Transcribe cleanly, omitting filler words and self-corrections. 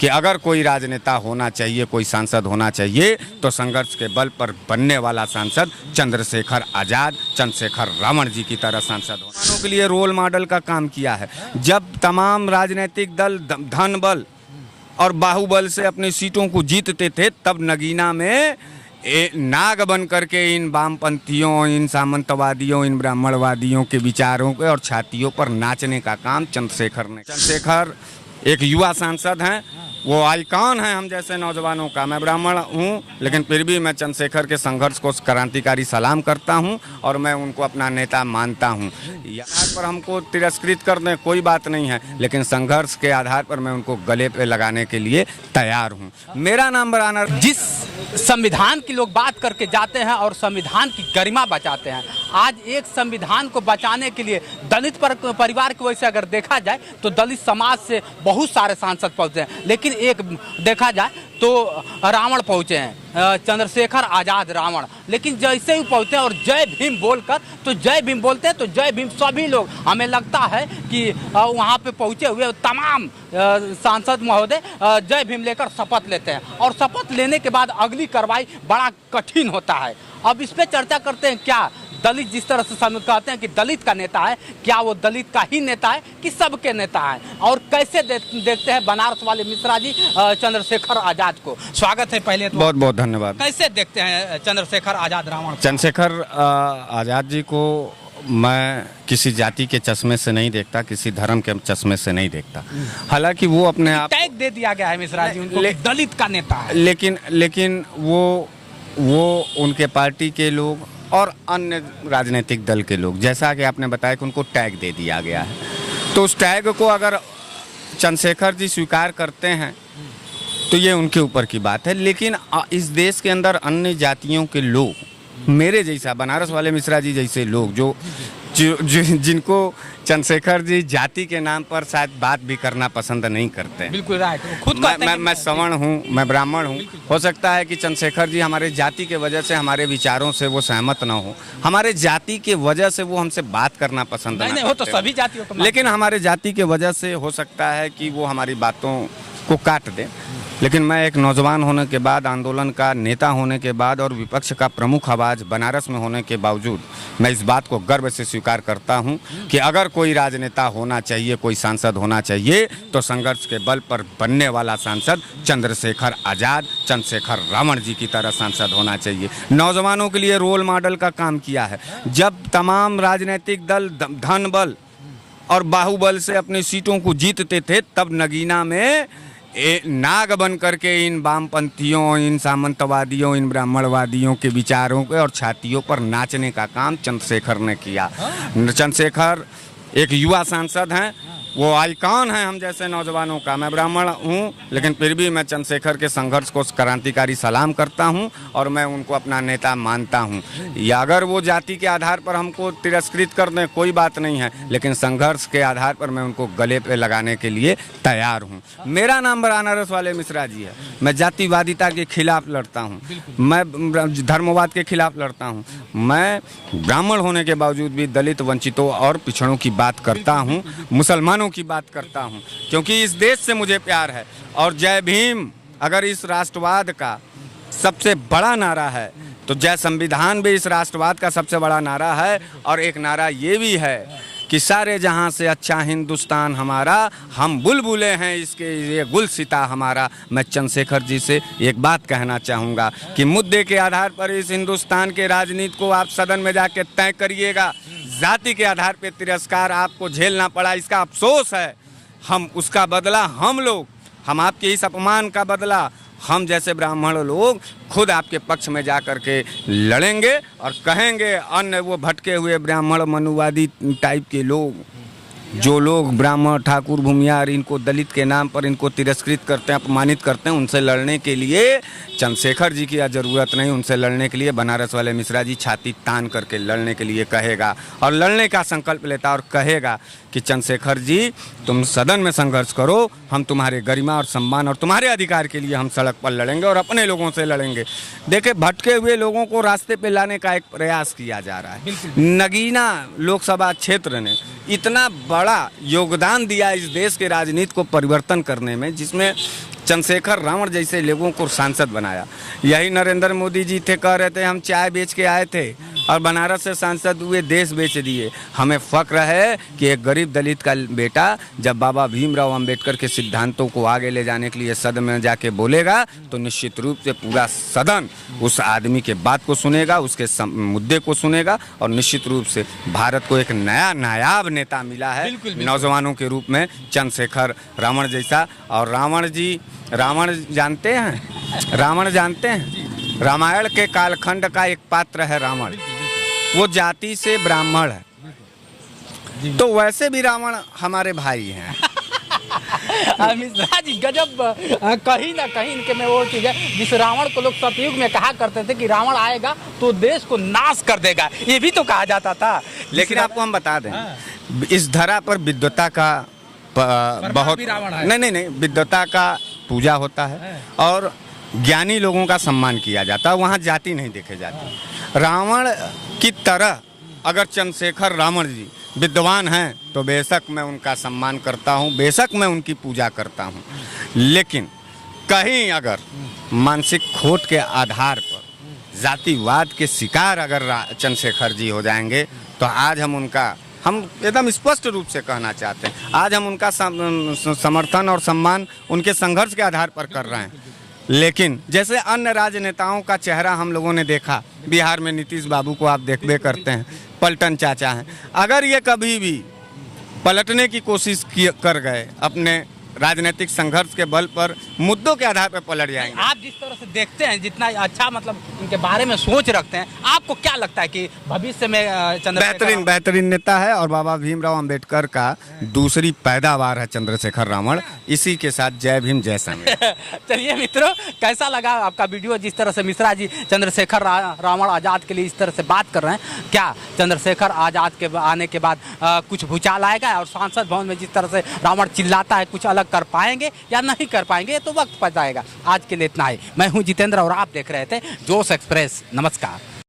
कि अगर कोई राजनेता होना चाहिए, कोई सांसद होना चाहिए, तो संघर्ष के बल पर बनने वाला सांसद चंद्रशेखर आज़ाद, चंद्रशेखर रावण जी की तरह सांसद होने के लिए रोल मॉडल का काम किया है। जब तमाम राजनीतिक दल धन बल और बाहुबल से अपनी सीटों को जीतते थे, तब नगीना में नाग बन करके इन वामपंथियों, इन सामंतवादियों, इन ब्राह्मणवादियों के विचारों के और छातियों पर नाचने का काम चंद्रशेखर ने। चंद्रशेखर एक युवा सांसद हैं, वो आइकॉन हैं हम जैसे नौजवानों का। मैं ब्राह्मण हूँ, लेकिन फिर भी मैं चंद्रशेखर के संघर्ष को क्रांतिकारी सलाम करता हूँ और मैं उनको अपना नेता मानता हूँ। यहाँ पर हमको तिरस्कृत कर दें कोई बात नहीं है, लेकिन संघर्ष के आधार पर मैं उनको गले पे लगाने के लिए तैयार हूँ। मेरा नाम बराना। जिस संविधान की लोग बात करके जाते हैं और संविधान की गरिमा बचाते हैं, आज एक संविधान को बचाने के लिए दलित परिवार की वजह से अगर देखा जाए तो दलित समाज से बहुत सारे सांसद पहुंचे हैं, लेकिन एक देखा जाए तो रावण पहुंचे हैं, चंद्रशेखर आज़ाद रावण। लेकिन जैसे ही पहुंचते हैं और जय भीम बोलकर, तो जय भीम बोलते हैं तो जय भीम सभी लोग, हमें लगता है कि वहां पे पहुंचे हुए तमाम सांसद महोदय जय भीम लेकर शपथ लेते हैं और शपथ लेने के बाद अगली कार्रवाई बड़ा कठिन होता है। अब इस पे चर्चा करते हैं, क्या दलित जिस तरह से कहते हैं कि दलित का नेता है, क्या वो दलित का ही नेता है कि सबके नेता है, और कैसे देखते हैं बनारस वाले मिश्रा जी चंद्रशेखर आज़ाद को। स्वागत है पहले तो। बहुत बहुत धन्यवाद। कैसे देखते हैं चंद्रशेखर आज़ाद रावण? चंद्रशेखर आज़ाद जी को मैं किसी जाति के चश्मे से नहीं देखता, किसी धर्म के चश्मे से नहीं देखता। हालांकि वो अपने आप टैग दे दिया गया है मिश्रा जी उनको, दलित का नेता है, लेकिन वो उनके पार्टी के लोग और अन्य राजनीतिक दल के लोग, जैसा कि आपने बताया कि उनको टैग दे दिया गया है, तो उस टैग को अगर चंद्रशेखर जी स्वीकार करते हैं तो ये उनके ऊपर की बात है। लेकिन इस देश के अंदर अन्य जातियों के लोग, मेरे जैसा बनारस वाले मिश्रा जी जैसे लोग जिनको चंद्रशेखर जी जाति के नाम पर शायद बात भी करना पसंद नहीं करते। बिल्कुल राइट। खुद मैं सवर्ण हूँ, मैं ब्राह्मण हूँ। हो सकता है कि चंद्रशेखर जी हमारे जाति के वजह से, हमारे विचारों से वो सहमत ना हो, हमारे जाति के वजह से वो हमसे बात करना पसंद नहीं हो, तो सभी जातियों को, लेकिन हमारे जाति के वजह से हो सकता है कि वो हमारी बातों को काट दें। लेकिन मैं एक नौजवान होने के बाद, आंदोलन का नेता होने के बाद और विपक्ष का प्रमुख आवाज़ बनारस में होने के बावजूद मैं इस बात को गर्व से स्वीकार करता हूं कि अगर कोई राजनेता होना चाहिए, कोई सांसद होना चाहिए, तो संघर्ष के बल पर बनने वाला सांसद चंद्रशेखर आज़ाद, चंद्रशेखर रावण जी की तरह सांसद होना चाहिए। नौजवानों के लिए रोल मॉडल का काम किया है। जब तमाम राजनीतिक दल धन बल और बाहुबल से अपनी सीटों को जीतते थे, तब नगीना में नाग बन करके इन वामपंथियों, इन सामंतवादियों, इन ब्राह्मणवादियों के विचारों के और छातियों पर नाचने का काम चंद्रशेखर ने किया। चंद्रशेखर एक युवा सांसद हैं, वो आइकॉन हैं हम जैसे नौजवानों का। मैं ब्राह्मण हूँ, लेकिन फिर भी मैं चंद्रशेखर के संघर्ष को क्रांतिकारी सलाम करता हूँ और मैं उनको अपना नेता मानता हूँ। या अगर वो जाति के आधार पर हमको तिरस्कृत कर दें कोई बात नहीं है, लेकिन संघर्ष के आधार पर मैं उनको गले पे लगाने के लिए तैयार हूँ। मेरा नाम बनारस वाले मिश्रा जी है। मैं जातिवादिता के खिलाफ लड़ता हूँ, मैं धर्मवाद के खिलाफ लड़ता हूँ। मैं ब्राह्मण होने के बावजूद भी दलित, वंचितों और पिछड़ों की बात करता हूँ, मुसलमानों की बात करता हूं, क्योंकि इस देश से मुझे प्यार है। और जय भीम अगर इस राष्ट्रवाद का सबसे बड़ा नारा है, तो जय संविधान भी इस राष्ट्रवाद का सबसे बड़ा नारा है। और एक नारा ये भी है कि सारे जहां से अच्छा हिंदुस्तान हमारा, हम बुलबुलें हैं इसके, ये गुलसिता हमारा। मैं चंद्रशेखर जी से एक बात कहना चाहूँगा कि मुद्दे के आधार पर इस हिंदुस्तान के राजनीति को आप सदन में जाके तय करिएगा। जाति के आधार पे तिरस्कार आपको झेलना पड़ा, इसका अफसोस है। हम उसका बदला, हम आपके इस अपमान का बदला हम जैसे ब्राह्मण लोग खुद आपके पक्ष में जा कर के लड़ेंगे और कहेंगे अन्य वो भटके हुए ब्राह्मण मनुवादी टाइप के लोग, जो लोग ब्राह्मण, ठाकुर, भूमियार, इनको दलित के नाम पर इनको तिरस्कृत करते हैं, अपमानित करते हैं, उनसे लड़ने के लिए चंद्रशेखर जी की ज़रूरत नहीं। उनसे लड़ने के लिए बनारस वाले मिश्रा जी छाती तान करके लड़ने के लिए कहेगा और लड़ने का संकल्प लेता और कहेगा कि चंद्रशेखर जी तुम सदन में संघर्ष करो, हम तुम्हारे गरिमा और सम्मान और तुम्हारे अधिकार के लिए हम सड़क पर लड़ेंगे और अपने लोगों से लड़ेंगे। देखिए, भटके हुए लोगों को रास्ते पे लाने का एक प्रयास किया जा रहा है। नगीना लोकसभा क्षेत्र ने इतना बड़ा योगदान दिया इस देश के राजनीति को परिवर्तन करने में, जिसमें चंद्रशेखर रावण जैसे लोगों को सांसद बनाया। यही नरेंद्र मोदी जी थे, कह रहे थे हम चाय बेच के आए थे और बनारस से सांसद हुए, देश बेच दिए। हमें फक्र है कि एक गरीब दलित का बेटा जब बाबा भीमराव अंबेडकर के सिद्धांतों को आगे ले जाने के लिए सदन में जाके बोलेगा तो निश्चित रूप से पूरा सदन उस आदमी के बात को सुनेगा, उसके मुद्दे को सुनेगा और निश्चित रूप से भारत को एक नया नायाब नेता मिला है नौजवानों के रूप में, चंद्रशेखर रावण जैसा। और रावण जानते हैं, रावण जानते हैं, रामायण के कालखंड का एक पात्र है रावण। वो जाति से ब्राह्मण है, तो वैसे भी रावण हमारे भाई हैं। मिश्रा जी गजब, कहीं ना कहीं इनके में वो चीज है जिस रावण को लोग सतयुग में कहा करते थे कि रावण आएगा तो देश को नाश कर देगा, ये भी तो कहा जाता था। लेकिन आपको हम बता दें, इस धरा पर विद्वता का बहुत नहीं, विद्वता का पूजा होता है और ज्ञानी लोगों का सम्मान किया जाता है, वहाँ जाति नहीं देखे जाती। रावण की तरह अगर चंद्रशेखर रावण जी विद्वान हैं तो बेशक मैं उनका सम्मान करता हूँ, बेशक मैं उनकी पूजा करता हूँ। लेकिन कहीं अगर मानसिक खोट के आधार पर जातिवाद के शिकार अगर चंद्रशेखर जी हो जाएंगे तो आज हम एकदम स्पष्ट रूप से कहना चाहते हैं, आज हम उनका समर्थन और सम्मान उनके संघर्ष के आधार पर कर रहे हैं। लेकिन जैसे अन्य राजनेताओं का चेहरा हम लोगों ने देखा, बिहार में नीतीश बाबू को आप देखबे करते हैं, पलटन चाचा हैं, अगर ये कभी भी पलटने की कोशिश कर गए अपने राजनीतिक संघर्ष के बल पर, मुद्दों के आधार पर पलट जाएंगे। आप जिस तरह से देखते हैं, जितना अच्छा मतलब इनके बारे में सोच रखते हैं, आपको क्या लगता है कि भविष्य में बेहतरीन नेता है और बाबा भीमराव अंबेडकर का दूसरी पैदावार है चंद्रशेखर रावण। इसी के साथ जय भीम जय संविधान। चलिए मित्रों, कैसा लगा आपका वीडियो? जिस तरह से मिश्रा जी चंद्रशेखर रावण आज़ाद के लिए इस तरह से बात कर रहे हैं, क्या चंद्रशेखर आज़ाद के आने के बाद कुछ भूचाल आएगा और संसद भवन में जिस तरह से रावण चिल्लाता है कुछ अलग कर पाएंगे या नहीं कर पाएंगे, तो वक्त बताएगा। आज के लिए इतना ही। मैं हूं जितेंद्र और आप देख रहे थे जोश एक्सप्रेस। नमस्कार।